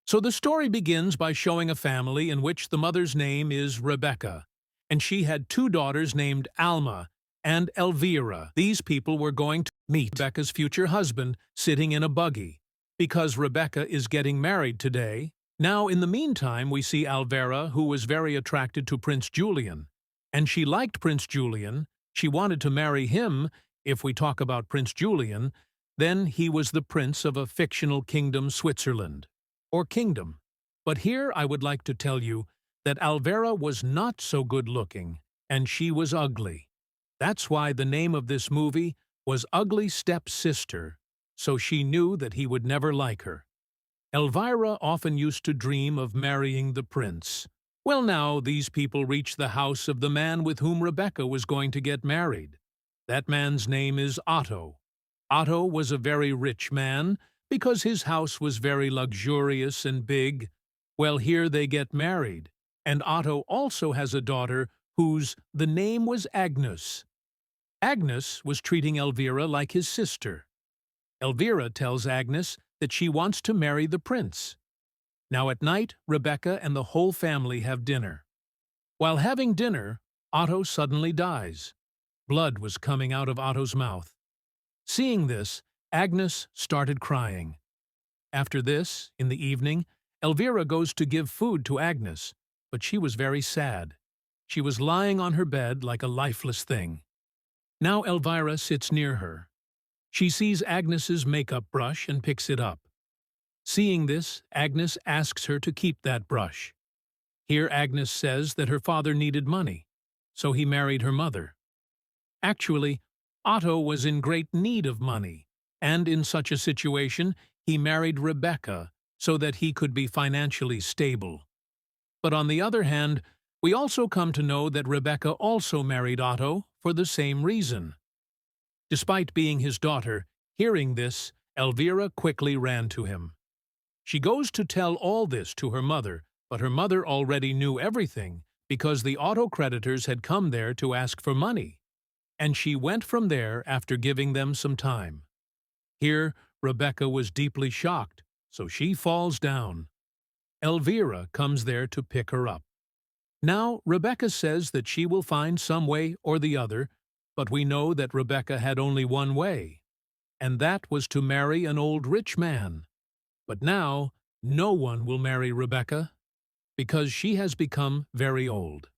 So the story begins by showing a family in which the mother's name is Rebecca, and she had two daughters named Alma and Elvira. These people were going to meet Rebecca's future husband sitting in a buggy, because Rebecca is getting married today. Now, in the meantime, we see Elvira, who was very attracted to Prince Julian, and she liked Prince Julian. She wanted to marry him. If we talk about Prince Julian, then he was the prince of a fictional kingdom, Switzerland, or kingdom. But here I would like to tell you that Elvira was not so good-looking, and she was ugly. That's why the name of this movie was Ugly Stepsister, so she knew that he would never like her. Elvira often used to dream of marrying the prince. Well, now these people reach the house of the man with whom Rebecca was going to get married. That man's name is Otto. Otto was a very rich man, because his house was very luxurious and big. Well, here they get married, and Otto also has a daughter the name was Agnes. Agnes was treating Elvira like his sister. Elvira tells Agnes that she wants to marry the prince. Now at night, Rebecca and the whole family have dinner. While having dinner, Otto suddenly dies. Blood was coming out of Otto's mouth. Seeing this, Agnes started crying. After this, in the evening, Elvira goes to give food to Agnes, but she was very sad. She was lying on her bed like a lifeless thing. Now Elvira sits near her. She sees Agnes's makeup brush and picks it up. Seeing this, Agnes asks her to keep that brush. Here Agnes says that her father needed money, so he married her mother. Actually, Otto was in great need of money, and in such a situation, he married Rebecca so that he could be financially stable. But on the other hand, we also come to know that Rebecca also married Otto for the same reason. Despite being his daughter, hearing this, Elvira quickly ran to him. She goes to tell all this to her mother, but her mother already knew everything because the Otto creditors had come there to ask for money, and she went from there after giving them some time. Here, Rebecca was deeply shocked, so she falls down. Elvira comes there to pick her up. Now, Rebecca says that she will find some way or the other, but we know that Rebecca had only one way, and that was to marry an old rich man. But now, no one will marry Rebecca, because she has become very old.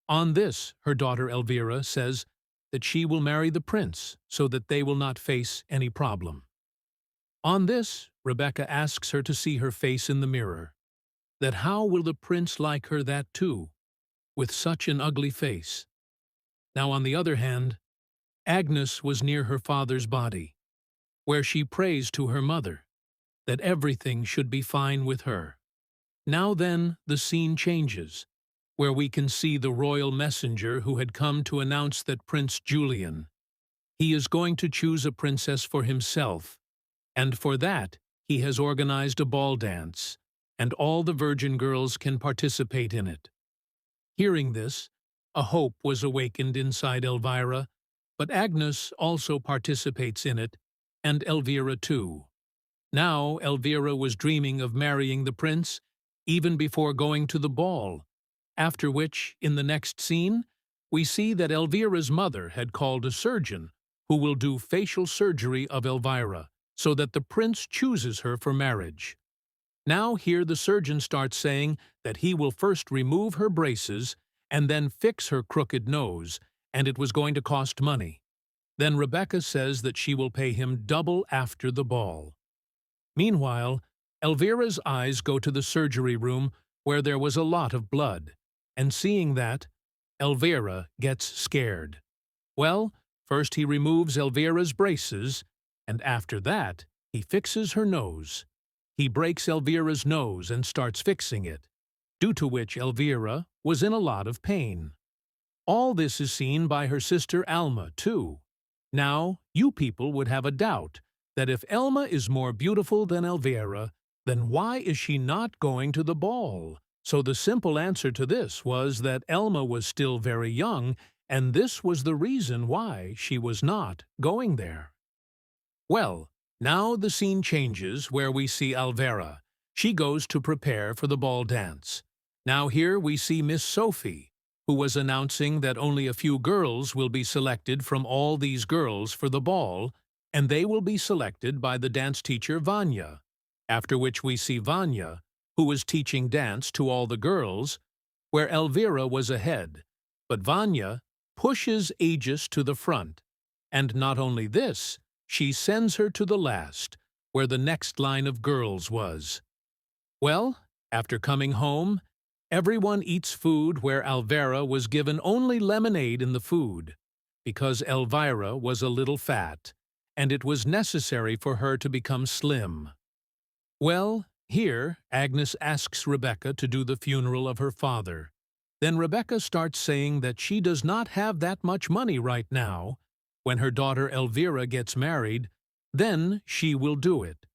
On this, her daughter Elvira says that she will marry the prince so that they will not face any problem. On this, Rebecca asks her to see her face in the mirror, that how will the prince like her that too, with such an ugly face. Now on the other hand, Agnes was near her father's body, where she prays to her mother, that everything should be fine with her. Now then, the scene changes, where we can see the royal messenger who had come to announce that Prince Julian, he is going to choose a princess for himself, and for that he has organized a ball dance, and all the virgin girls can participate in it. Hearing this, a hope was awakened inside Elvira, but Agnes also participates in it, and Elvira too. Now Elvira was dreaming of marrying the prince, even before going to the ball, after which, in the next scene, we see that Elvira's mother had called a surgeon who will do facial surgery of Elvira, so that the prince chooses her for marriage. Now here the surgeon starts saying that he will first remove her braces and then fix her crooked nose, and it was going to cost money. Then Rebecca says that she will pay him double after the ball. Meanwhile, Elvira's eyes go to the surgery room where there was a lot of blood, and seeing that, Elvira gets scared. Well, first he removes Elvira's braces, and after that, he fixes her nose. He breaks Elvira's nose and starts fixing it, due to which Elvira was in a lot of pain. All this is seen by her sister Alma, too. Now, you people would have a doubt that if Alma is more beautiful than Elvira, then why is she not going to the ball? So the simple answer to this was that Alma was still very young, and this was the reason why she was not going there. Well, now the scene changes where we see Elvira, She goes to prepare for the ball dance. Now here we see Miss Sophie, who was announcing that only a few girls will be selected from all these girls for the ball, and they will be selected by the dance teacher Vanya, after which we see Vanya, who was teaching dance to all the girls, where Elvira was ahead, but Vanya pushes Aegis to the front, and not only this, she sends her to the last, where the next line of girls was. Well, after coming home, everyone eats food where Elvira was given only lemonade in the food, because Elvira was a little fat, and it was necessary for her to become slim. Well, here Agnes asks Rebecca to do the funeral of her father. Then Rebecca starts saying that she does not have that much money right now. When her daughter Elvira gets married, then she will do it.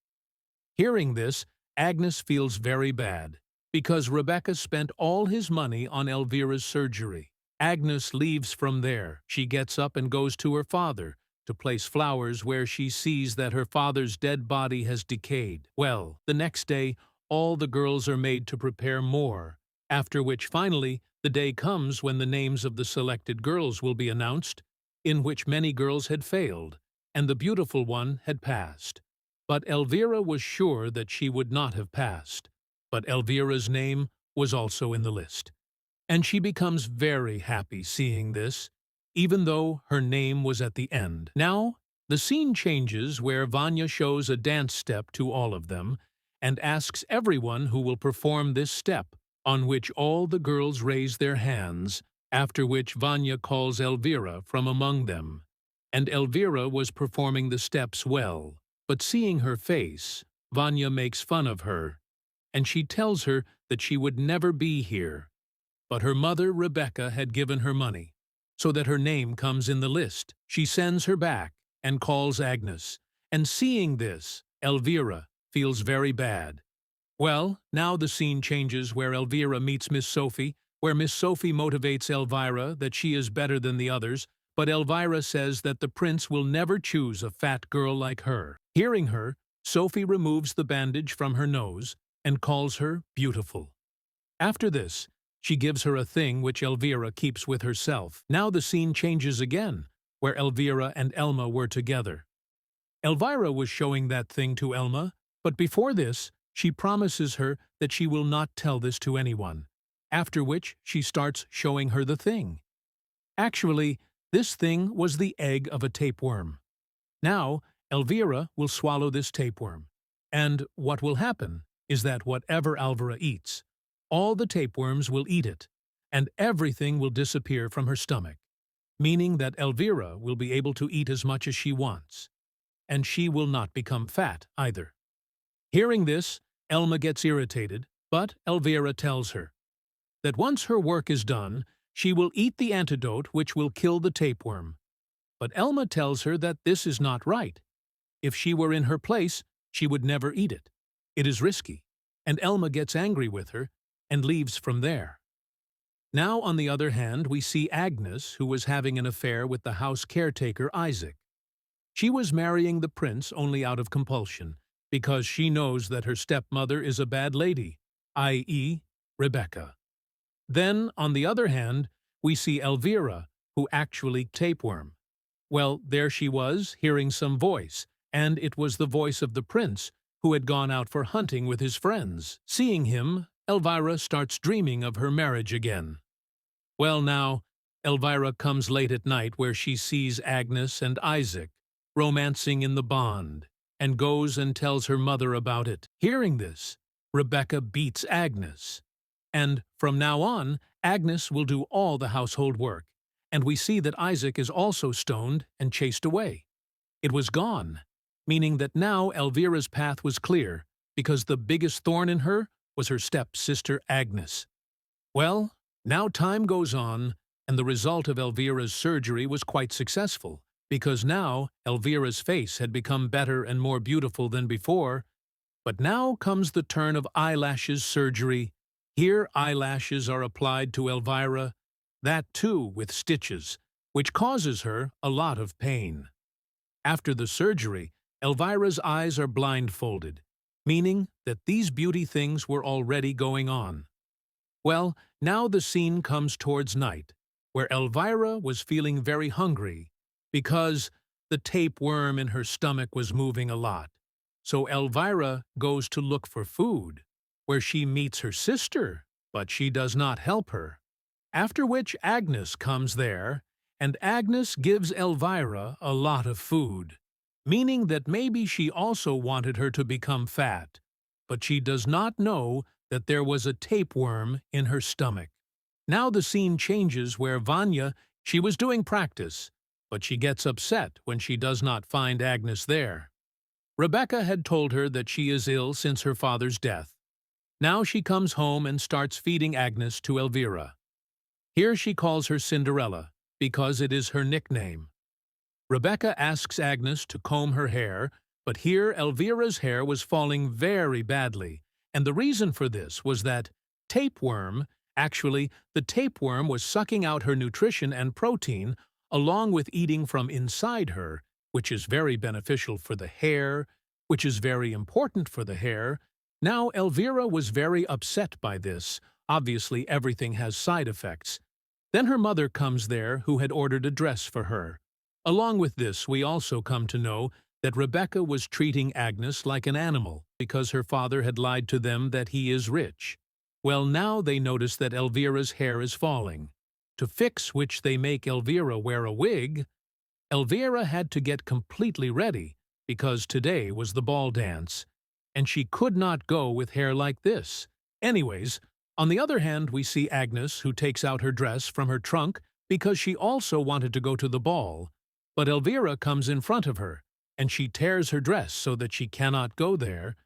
Hearing this, Agnes feels very bad, because Rebecca spent all his money on Elvira's surgery. Agnes leaves from there. She gets up and goes to her father to place flowers where she sees that her father's dead body has decayed. Well, the next day, all the girls are made to prepare more, after which finally the day comes when the names of the selected girls will be announced, in which many girls had failed, and the beautiful one had passed. But Elvira was sure that she would not have passed. But Elvira's name was also in the list. And she becomes very happy seeing this, even though her name was at the end. Now, the scene changes where Vanya shows a dance step to all of them and asks everyone who will perform this step, on which all the girls raise their hands, after which Vanya calls Elvira from among them. And Elvira was performing the steps well, but seeing her face, Vanya makes fun of her, and she tells her that she would never be here. But her mother, Rebecca, had given her money, so that her name comes in the list. She sends her back and calls Agnes, and seeing this, Elvira feels very bad. Well, now the scene changes where Elvira meets Miss Sophie, where Miss Sophie motivates Elvira that she is better than the others, but Elvira says that the prince will never choose a fat girl like her. Hearing her, Sophie removes the bandage from her nose and calls her beautiful. After this, she gives her a thing which Elvira keeps with herself. Now the scene changes again, where Elvira and Elma were together. Elvira was showing that thing to Elma, but before this, she promises her that she will not tell this to anyone, after which she starts showing her the thing. Actually, this thing was the egg of a tapeworm. Now, Elvira will swallow this tapeworm, and what will happen is that whatever Elvira eats, all the tapeworms will eat it, and everything will disappear from her stomach, meaning that Elvira will be able to eat as much as she wants, and she will not become fat either. Hearing this, Elma gets irritated, but Elvira tells her that once her work is done, she will eat the antidote which will kill the tapeworm. But Elma tells her that this is not right. If she were in her place, she would never eat it. It is risky, and Elma gets angry with her and leaves from there. Now, on the other hand, we see Agnes, who was having an affair with the house caretaker Isaac. She was marrying the prince only out of compulsion, because she knows that her stepmother is a bad lady, i.e., Rebecca. Then, on the other hand, we see Elvira, who actually tapeworm. Well, there she was, hearing some voice, and it was the voice of the prince, who had gone out for hunting with his friends. Seeing him, Elvira starts dreaming of her marriage again. Well now, Elvira comes late at night where she sees Agnes and Isaac romancing in the bond, and goes and tells her mother about it. Hearing this, Rebecca beats Agnes. And from now on, Agnes will do all the household work, and we see that Isaac is also stoned and chased away. It was gone, meaning that now Elvira's path was clear, because the biggest thorn in her was her stepsister Agnes. Well, now time goes on, and the result of Elvira's surgery was quite successful, because now Elvira's face had become better and more beautiful than before. But now comes the turn of eyelashes surgery. Here eyelashes are applied to Elvira, that too with stitches, which causes her a lot of pain. After the surgery, Elvira's eyes are blindfolded, meaning that these beauty things were already going on. Well, now the scene comes towards night, where Elvira was feeling very hungry because the tapeworm in her stomach was moving a lot. So Elvira goes to look for food, where she meets her sister, but she does not help her. After which Agnes comes there, and Agnes gives Elvira a lot of food, meaning that maybe she also wanted her to become fat, but she does not know that there was a tapeworm in her stomach. Now the scene changes where Vanya, she was doing practice, but she gets upset when she does not find Agnes there. Rebecca had told her that she is ill since her father's death. Now she comes home and starts feeding Agnes to Elvira. Here she calls her Cinderella, because it is her nickname. Rebecca asks Agnes to comb her hair, but here Elvira's hair was falling very badly, and the reason for this was that the tapeworm was sucking out her nutrition and protein along with eating from inside her, which is very beneficial for the hair, which is very important for the hair. Now Elvira was very upset by this. Obviously everything has side effects. Then her mother comes there, who had ordered a dress for her. Along with this, we also come to know that Rebecca was treating Agnes like an animal because her father had lied to them that he is rich. Well, now they notice that Elvira's hair is falling. To fix which they make Elvira wear a wig. Elvira had to get completely ready because today was the ball dance, and she could not go with hair like this. Anyways, on the other hand, we see Agnes, who takes out her dress from her trunk because she also wanted to go to the ball, but Elvira comes in front of her, and she tears her dress so that she cannot go there,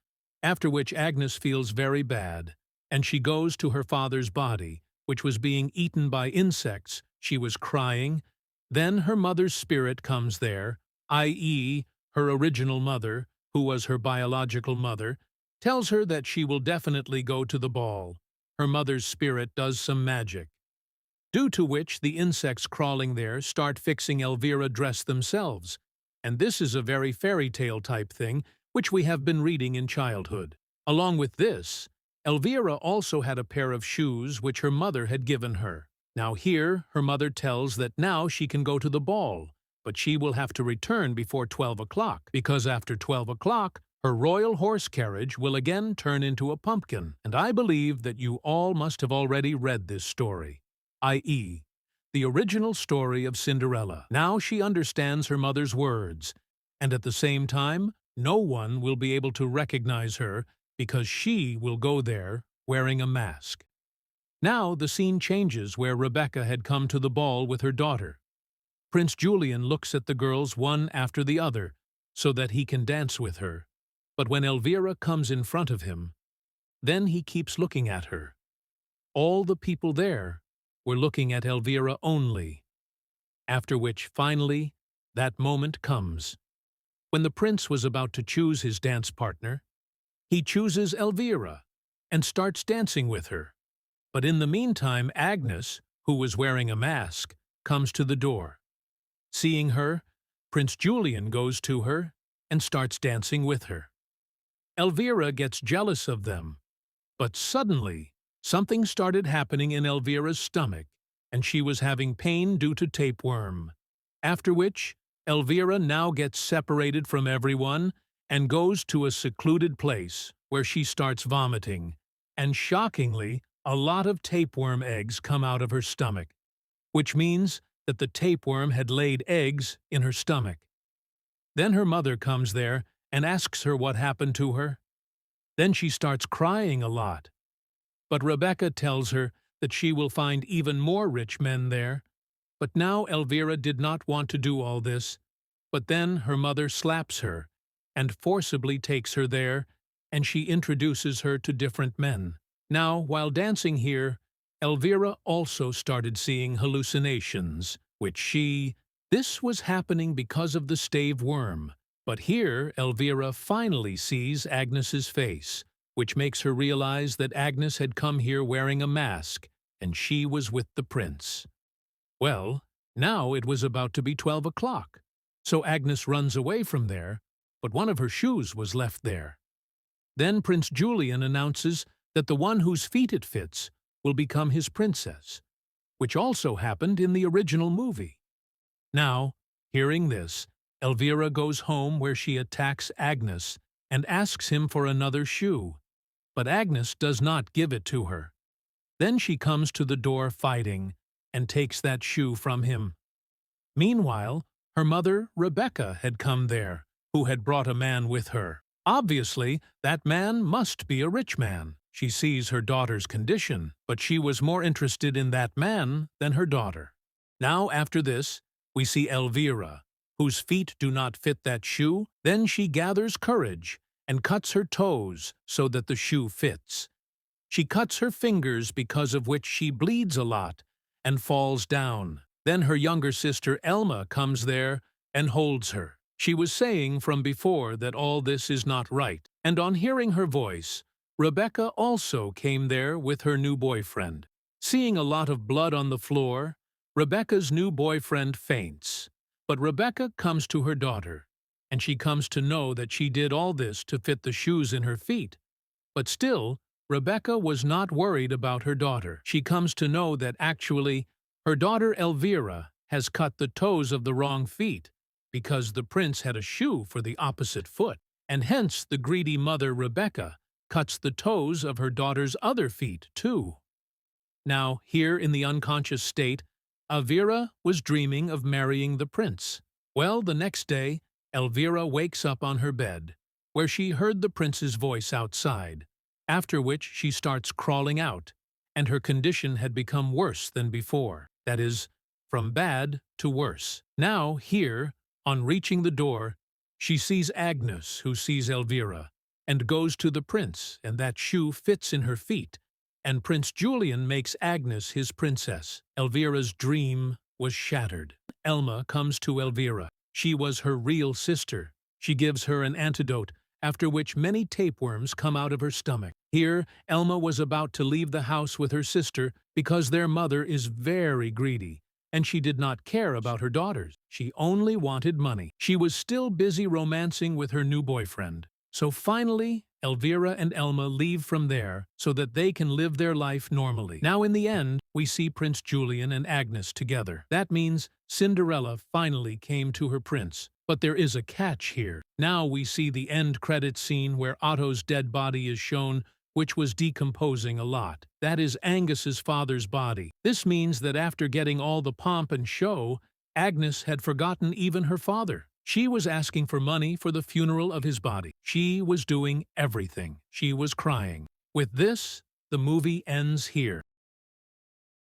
after which Agnes feels very bad, and she goes to her father's body, which was being eaten by insects. She was crying. Then her mother's spirit comes there, i.e., her original mother, who was her biological mother, tells her that she will definitely go to the ball. Her mother's spirit does some magic, due to which the insects crawling there start fixing Elvira dress themselves, and this is a very fairy tale type thing which we have been reading in childhood. Along with this, Elvira also had a pair of shoes which her mother had given her. Now here, her mother tells that now she can go to the ball, but she will have to return before 12 o'clock, because after 12 o'clock, her royal horse carriage will again turn into a pumpkin, and I believe that you all must have already read this story, i.e., the original story of Cinderella. Now she understands her mother's words, and at the same time, no one will be able to recognize her because she will go there wearing a mask. Now the scene changes where Rebecca had come to the ball with her daughter. Prince Julian looks at the girls one after the other so that he can dance with her. But when Elvira comes in front of him, then he keeps looking at her. All the people there were looking at Elvira only, after which, finally, that moment comes. When the prince was about to choose his dance partner, he chooses Elvira and starts dancing with her. But in the meantime, Agnes, who was wearing a mask, comes to the door. Seeing her, Prince Julian goes to her and starts dancing with her. Elvira gets jealous of them, but suddenly something started happening in Elvira's stomach, and she was having pain due to tapeworm. After which, Elvira now gets separated from everyone and goes to a secluded place where she starts vomiting, and shockingly, a lot of tapeworm eggs come out of her stomach, which means that the tapeworm had laid eggs in her stomach. Then her mother comes there and asks her what happened to her. Then she starts crying a lot. But Rebecca tells her that she will find even more rich men there. But now Elvira did not want to do all this, but then her mother slaps her and forcibly takes her there, and she introduces her to different men. Now, while dancing here, Elvira also started seeing hallucinations, this was happening because of the stave worm. But here, Elvira finally sees Agnes's face, which makes her realize that Agnes had come here wearing a mask, and she was with the prince. Well, now it was about to be 12 o'clock, so Agnes runs away from there, but one of her shoes was left there. Then Prince Julian announces that the one whose feet it fits will become his princess, which also happened in the original movie. Now, hearing this, Elvira goes home where she attacks Agnes and asks him for another shoe, but Agnes does not give it to her. Then she comes to the door fighting and takes that shoe from him. Meanwhile, her mother, Rebecca, had come there, who had brought a man with her. Obviously, that man must be a rich man. She sees her daughter's condition, but she was more interested in that man than her daughter. Now, after this, we see Elvira, whose feet do not fit that shoe. Then she gathers courage and cuts her toes so that the shoe fits. She cuts her fingers, because of which she bleeds a lot and falls down. Then her younger sister Elma comes there and holds her. She was saying from before that all this is not right, and on hearing her voice, Rebecca also came there with her new boyfriend. Seeing a lot of blood on the floor, Rebecca's new boyfriend faints. But Rebecca comes to her daughter, and she comes to know that she did all this to fit the shoes in her feet. But still, Rebecca was not worried about her daughter. She comes to know that actually, her daughter Elvira has cut the toes of the wrong feet, because the prince had a shoe for the opposite foot, and hence the greedy mother Rebecca cuts the toes of her daughter's other feet, too. Now, here in the unconscious state, Elvira was dreaming of marrying the prince. Well, the next day, Elvira wakes up on her bed, where she heard the prince's voice outside, after which she starts crawling out, and her condition had become worse than before. That is, from bad to worse. Now, here, on reaching the door, she sees Agnes, who sees Elvira, and goes to the prince, and that shoe fits in her feet, and Prince Julian makes Agnes his princess. Elvira's dream was shattered. Elma comes to Elvira. She was her real sister. She gives her an antidote, after which many tapeworms come out of her stomach. Here, Elma was about to leave the house with her sister because their mother is very greedy, and she did not care about her daughters. She only wanted money. She was still busy romancing with her new boyfriend. So finally, Elvira and Elma leave from there so that they can live their life normally. Now in the end, we see Prince Julian and Agnes together. That means Cinderella finally came to her prince. But there is a catch here. Now we see the end credit scene where Otto's dead body is shown, which was decomposing a lot. That is Angus's father's body. This means that after getting all the pomp and show, Agnes had forgotten even her father. She was asking for money for the funeral of his body. She was doing everything. She was crying. With this, the movie ends here.